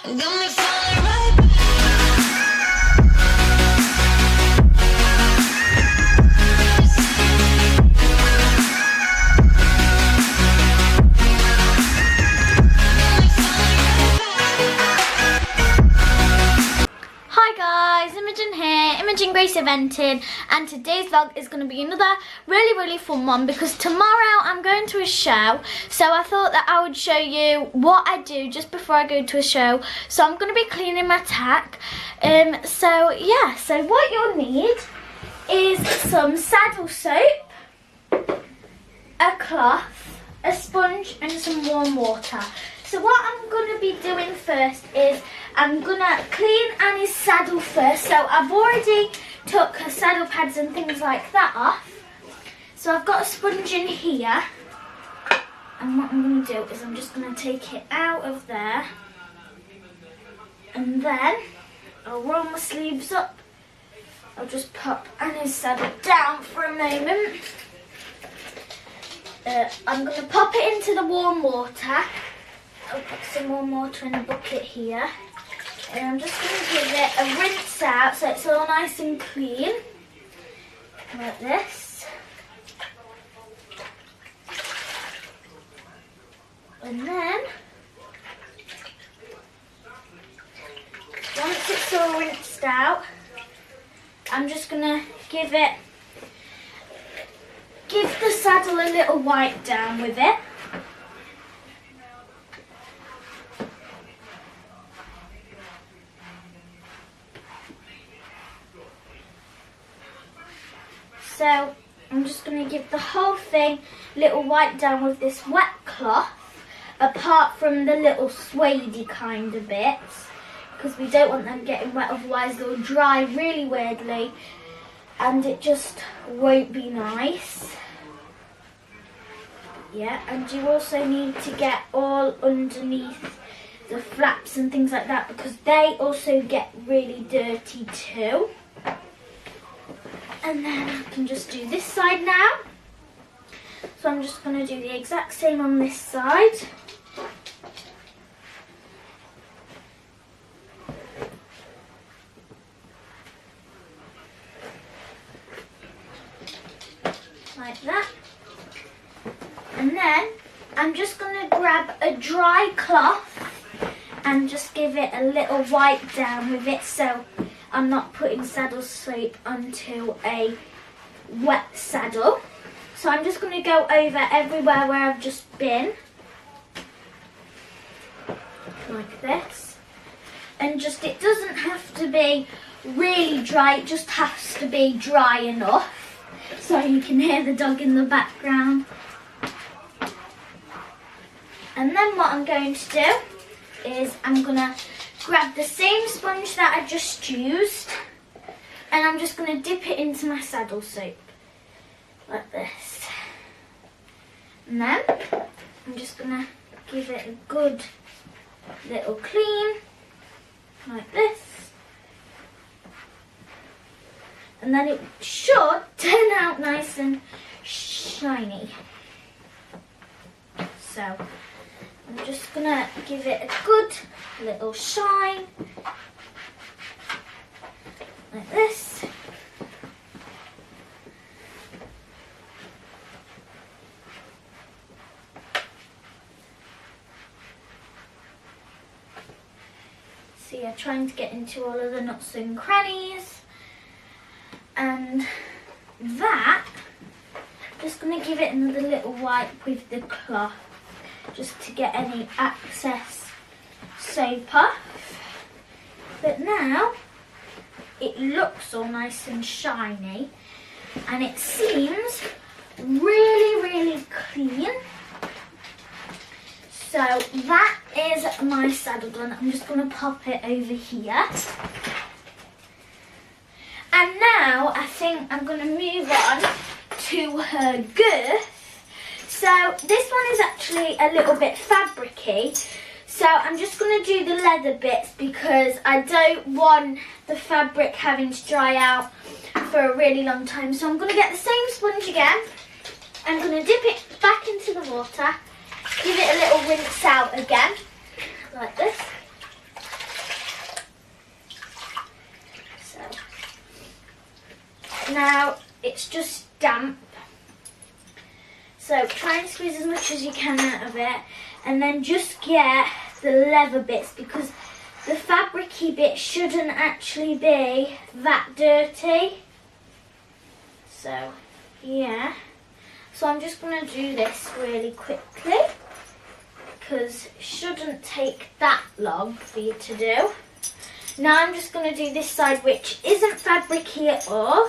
Got me falling right back. Hi guys, Imogen here, Imogen-Grace eventing, and today's vlog is going to be another really fun one because tomorrow I'm going to a show, so I thought that I would show you what I do just before I go to a show. So I'm going to be cleaning my tack, so what you'll need is some saddle soap, a cloth, a sponge and some warm water. So what I'm going to be doing first is I'm going to clean Annie's saddle first. So I've already took her saddle pads and things like that off. So I've got a sponge in here. And what I'm going to do is I'm just going to take it out of there. And then I'll roll my sleeves up. I'll just pop Annie's saddle down for a moment. I'm going to pop it into the warm water. I'll put some warm water in a bucket here. And I'm just going to give it a rinse out so it's all nice and clean. Like this. And then, once it's all rinsed out, I'm just going to give the saddle a little wipe down with it. So I'm just going to give the whole thing a little wipe down with this wet cloth, apart from the little suede kind of bits, because we don't want them getting wet, otherwise they'll dry really weirdly and it just won't be nice. Yeah, and you also need to get all underneath the flaps and things like that, because they also get really dirty too. And then I can just do this side now. So I'm just going to do the exact same on this side. Like that. And then I'm just going to grab a dry cloth and just give it a little wipe down with it, so I'm not putting saddle soap onto a wet saddle. So I'm just going to go over everywhere where I've just been, like this. And just, it doesn't have to be really dry, it just has to be dry enough. So you can hear the dog in the background. And then what I'm going to do is I'm going to grab the same sponge that I just used, and I'm just going to dip it into my saddle soap, like this. And then I'm just going to give it a good little clean, like this. And then it should turn out nice and shiny. So I'm just going to give it a good little shine, like this. See, I'm trying to get into all of the nooks and crannies, and that, just going to give it another little wipe with the cloth, just to get any excess soap off. But now it looks all nice and shiny, and it seems really clean. So that is my saddle done. I'm just going to pop it over here. And now I think I'm going to move on to her girth. So this one is actually a little bit fabricy. So I'm just going to do the leather bits because I don't want the fabric having to dry out for a really long time. So I'm going to get the same sponge again. I'm going to dip it back into the water, give it a little rinse out again, like this. Now it's just damp, so try and squeeze as much as you can out of it, and then just get the leather bits, because the fabricy bit shouldn't actually be that dirty. So yeah, so I'm just going to do this really quickly because it shouldn't take that long for you to do. Now I'm just going to do this side, which isn't fabricy at all.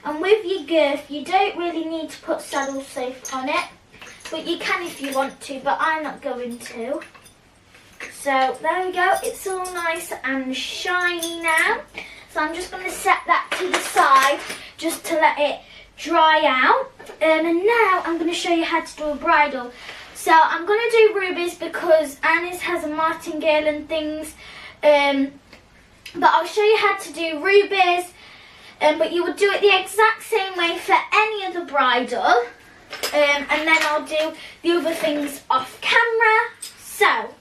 And with your girth, you don't really need to put saddle soap on it, but you can if you want to, but I'm not going to. So there we go, it's all nice and shiny now. So I'm just going to set that to the side just to let it dry out. And now I'm going to show you how to do a bridle. So I'm going to do rubies because Annie's has a martingale and things. But I'll show you how to do rubies. But you would do it the exact same way for any other bridle. And then I'll do the other things off camera. So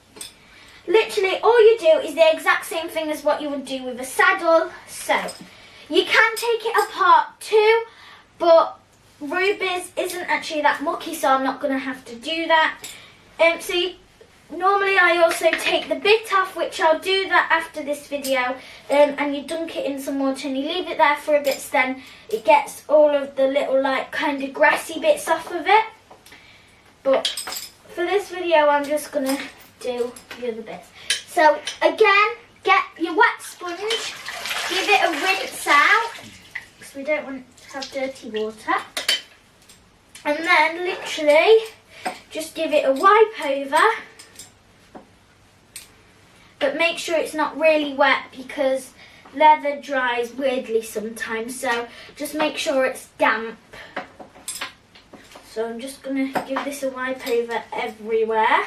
literally all you do is the exact same thing as what you would do with a saddle. So you can take it apart too, but rubies isn't actually that mucky, so I'm not going to have to do that. Normally I also take the bit off, which I'll do that after this video, and you dunk it in some water and you leave it there for a bit, so then it gets all of the little like kind of grassy bits off of it. But for this video I'm just going to do the other bits. So again, get your wet sponge, give it a rinse out because we don't want to have dirty water, and then literally just give it a wipe over, but make sure it's not really wet because leather dries weirdly sometimes, so just make sure it's damp. So I'm just going to give this a wipe over everywhere,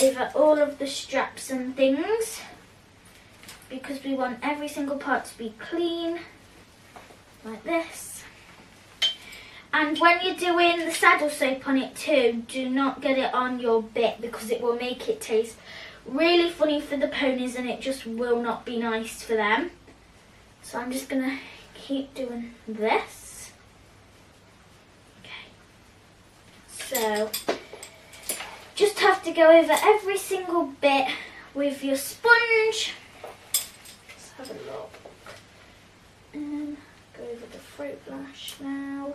over all of the straps and things, because we want every single part to be clean, like this. And when you're doing the saddle soap on it too, do not get it on your bit because it will make it taste really funny for the ponies and it just will not be nice for them. So I'm just going to keep doing this. Okay. So just have to go over every single bit with your sponge. Let's have a look. And go over the fruit lash now.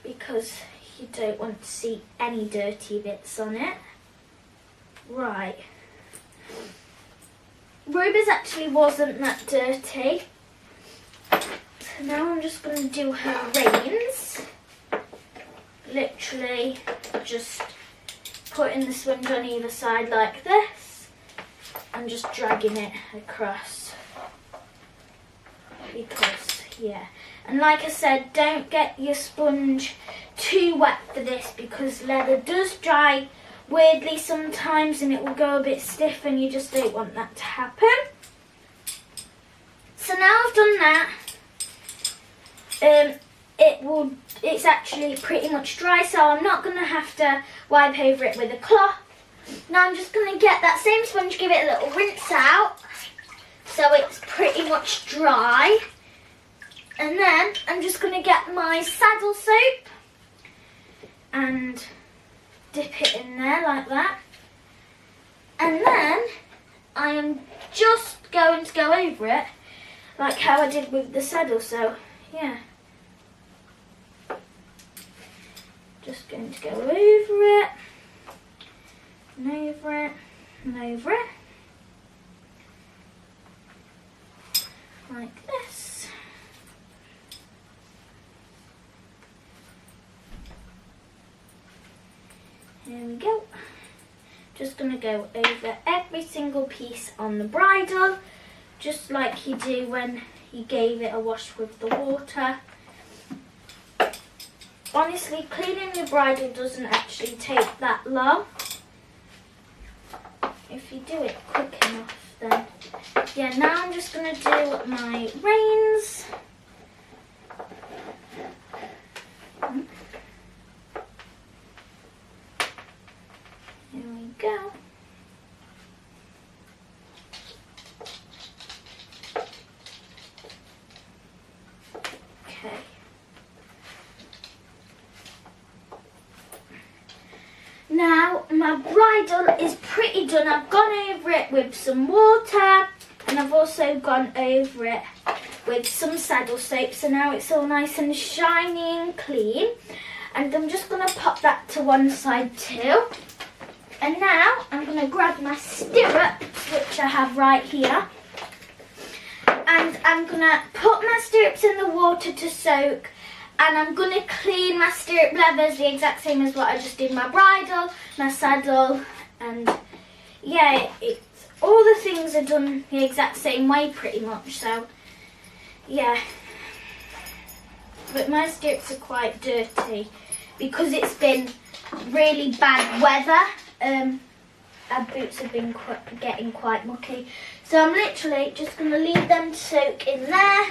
Because you don't want to see any dirty bits on it. Right. Ruby's actually wasn't that dirty. So now I'm just going to do her reins. Literally just putting the sponge on either side like this and just dragging it across. Because, yeah. And like I said, don't get your sponge too wet for this because leather does dry weirdly sometimes and it will go a bit stiff and you just don't want that to happen. So now I've done that, it's actually pretty much dry, so I'm not going to have to wipe over it with a cloth. Now I'm just going to get that same sponge, give it a little rinse out so it's pretty much dry. And then I'm just going to get my saddle soap and dip it in there like that. And then I am just going to go over it like how I did with the saddle. So, yeah. Just going to go over it, and over it, and over it. Like this. Here we go. Just going to go over every single piece on the bridle, just like you do when you gave it a wash with the water. Honestly, cleaning your bridle doesn't actually take that long. If you do it quick enough, then. Yeah, now I'm just going to do my reins. Here we go. Now my bridle is pretty done. I've gone over it with some water and I've also gone over it with some saddle soap, so now it's all nice and shiny and clean. And I'm just going to pop that to one side too. And now I'm going to grab my stirrups, which I have right here, and I'm going to put my stirrups in the water to soak, and I'm going to clean my stirrup leathers the exact same as what I just did my bridle, my saddle, and yeah, it's all the things are done the exact same way pretty much, so yeah. But my stirrups are quite dirty because it's been really bad weather. Our boots have been getting quite mucky, so I'm literally just going to leave them to soak in there.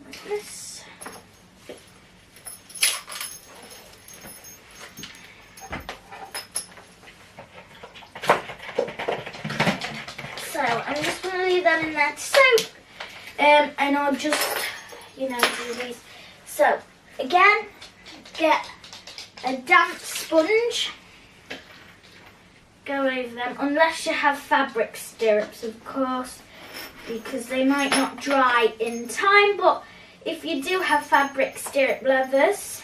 Like this. So I'm just going to leave them in there to soak, and I'll just, you know, do these. So again, get a damp sponge, go over them, unless you have fabric stirrups, of course, because they might not dry in time. But if you do have fabric stirrup leathers,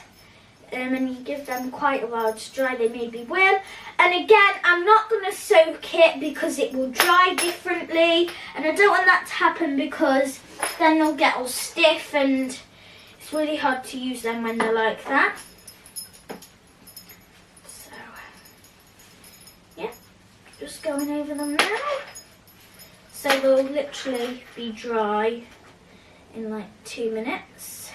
and you give them quite a while to dry, they maybe will. And again, I'm not going to soak it because it will dry differently, and I don't want that to happen because then they'll get all stiff and it's really hard to use them when they're like that. So yeah, just going over them now. So they'll literally be dry in like 2 minutes.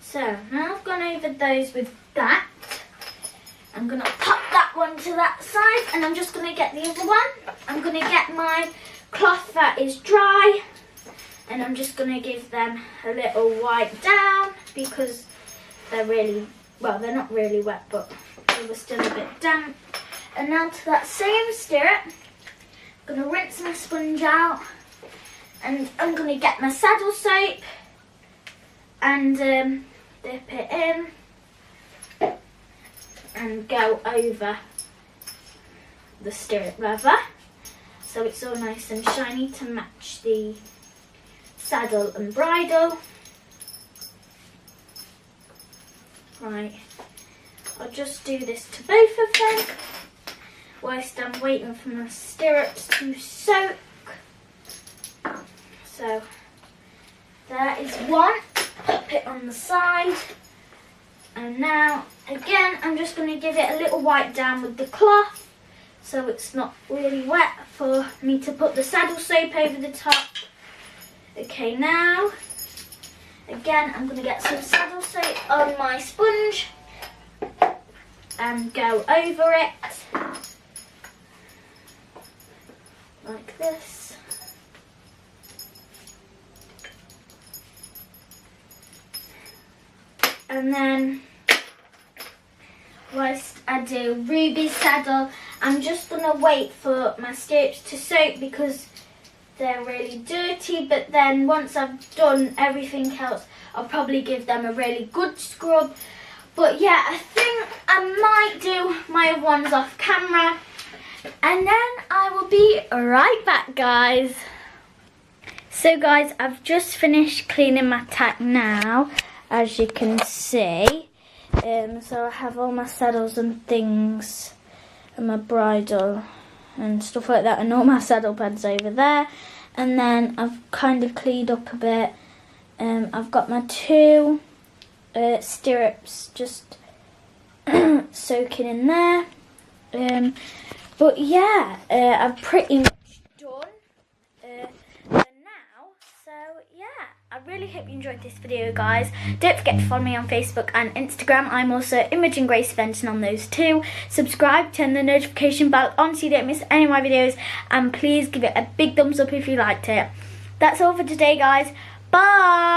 So now I've gone over those with that, I'm going to pop that one to that side, and I'm just going to get the other one. I'm going to get my cloth that is dry, and I'm just going to give them a little wipe down because they're really, well, they're not really wet, but they were still a bit damp. And now to that same stirrup, I'm going to rinse my sponge out, and I'm going to get my saddle soap and dip it in and go over the stirrup leather so it's all nice and shiny to match the saddle and bridle. Right, I'll just do this to both of them whilst I'm waiting for my stirrups to soak. So there is one, pop it on the side, and now again I'm just going to give it a little wipe down with the cloth so it's not really wet for me to put the saddle soap over the top. Okay, now again I'm going to get some saddle soap on my sponge and go over it like this. And then whilst I do Ruby's saddle, I'm just going to wait for my stirrups to soak because they're really dirty, but then once I've done everything else, I'll probably give them a really good scrub. But yeah, I think I might do my other ones off camera, and then I will be right back, guys. So guys, I've just finished cleaning my tack now, as you can see. So I have all my saddles and things and my bridle and stuff like that, and all my saddle pads over there. And then I've kind of cleaned up a bit. I've got my two stirrups just soaking in there. But yeah, I've pretty much done for now. So yeah, I really hope you enjoyed this video, guys. Don't forget to follow me on Facebook and Instagram. I'm also Imogen-Grace Fenton on those too. Subscribe, turn the notification bell on so you don't miss any of my videos, and please give it a big thumbs up if you liked it. That's all for today, guys. Bye!